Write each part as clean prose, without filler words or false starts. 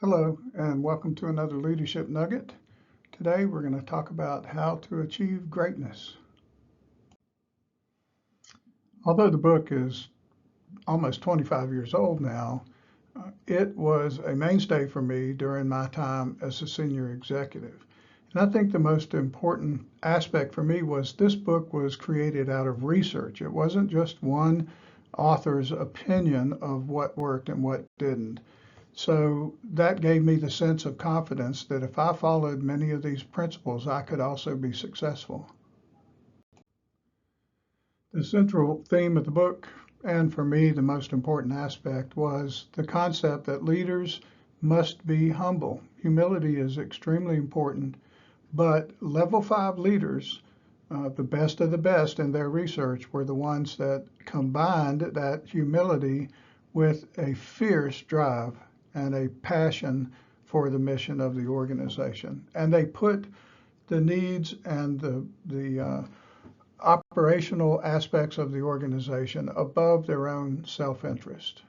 Hello, and welcome to another Leadership Nugget. Today we're going to talk about how to achieve greatness. Although the book is almost 25 years old now, it was a mainstay for me during my time as a senior executive. And I think the most important aspect for me was this book was created out of research. It wasn't just one author's opinion of what worked and what didn't. So that gave me the sense of confidence that if I followed many of these principles, I could also be successful. The central theme of the book, and for me, the most important aspect, was the concept that leaders must be humble. Humility is extremely important, but level 5 leaders, the best of the best in their research, were the ones that combined that humility with a fierce drive and a passion for the mission of the organization. And they put the needs and the operational aspects of the organization above their own self-interest.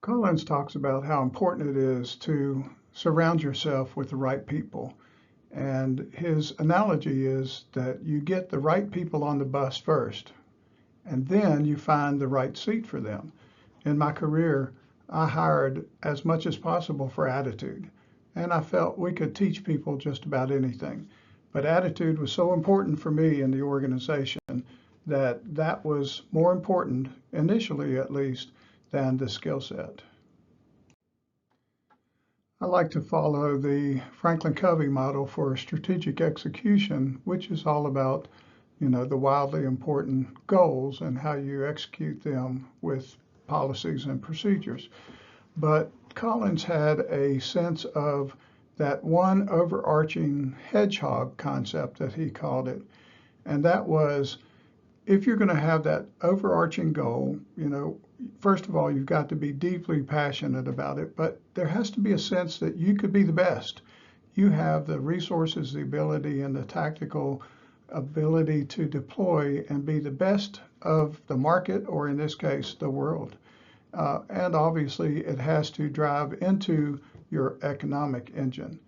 Collins talks about how important it is to surround yourself with the right people. And his analogy is that you get the right people on the bus first, and then you find the right seat for them. In my career, I hired as much as possible for attitude, and I felt we could teach people just about anything. But attitude was so important for me in the organization that was more important, initially at least, than the skill set. I like to follow the Franklin Covey model for strategic execution, which is all about, the wildly important goals and how you execute them with policies and procedures. But Collins had a sense of that one overarching hedgehog concept that he called it. And that was, if you're going to have that overarching goal, first of all, you've got to be deeply passionate about it, but there has to be a sense that you could be the best. You have the resources, the ability, and the tactical ability to deploy and be the best of the market, or in this case, the world. And obviously, it has to drive into your economic engine.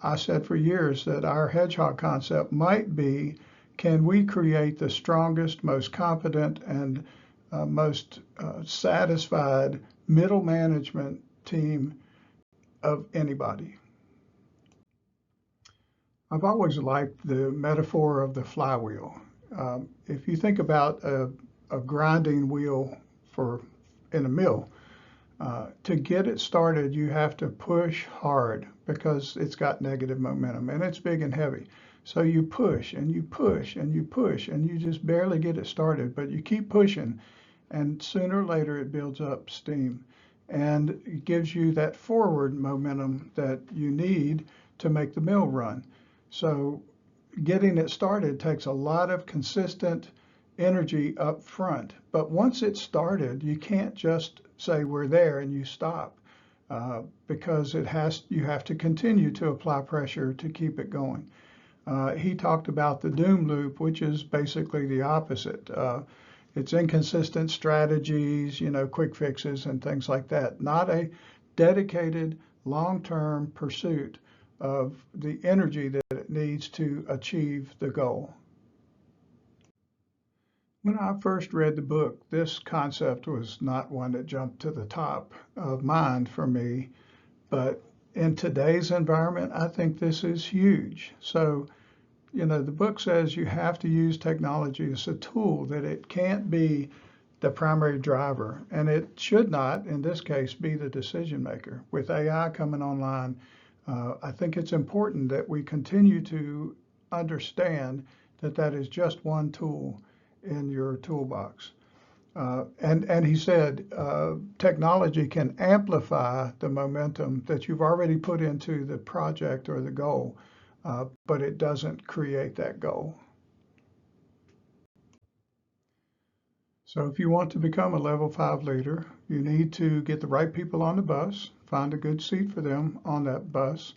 I said for years that our hedgehog concept might be, can we create the strongest, most competent, and most satisfied middle management team of anybody? I've always liked the metaphor of the flywheel. If you think about a grinding wheel in a mill, to get it started, you have to push hard because it's got negative momentum and it's big and heavy. So you push and you push and you push and you just barely get it started, but you keep pushing, and sooner or later it builds up steam and it gives you that forward momentum that you need to make the mill run. So getting it started takes a lot of consistent energy up front. But once it's started, you can't just say we're there and you stop, because you have to continue to apply pressure to keep it going. He talked about the doom loop, which is basically the opposite. It's inconsistent strategies, quick fixes and things like that, not a dedicated long-term pursuit of the energy that it needs to achieve the goal. When I first read the book, this concept was not one that jumped to the top of mind for me, but in today's environment, I think this is huge. So, the book says you have to use technology as a tool, that it can't be the primary driver, and it should not, in this case, be the decision maker. With AI coming online, I think it's important that we continue to understand that that is just one tool in your toolbox. And he said technology can amplify the momentum that you've already put into the project or the goal, but it doesn't create that goal. So if you want to become a level 5 leader, you need to get the right people on the bus, find a good seat for them on that bus.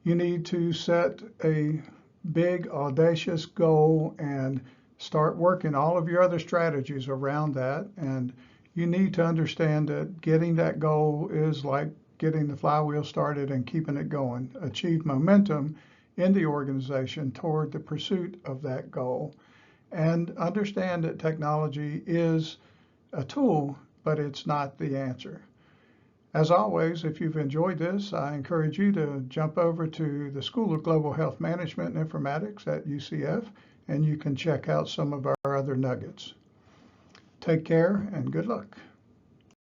You need to set a big, audacious goal and start working all of your other strategies around that. And you need to understand that getting that goal is like getting the flywheel started and keeping it going. Achieve momentum in the organization toward the pursuit of that goal. And understand that technology is a tool, but it's not the answer. As always, if you've enjoyed this, I encourage you to jump over to the School of Global Health Management and Informatics at UCF, and you can check out some of our other nuggets. Take care and good luck.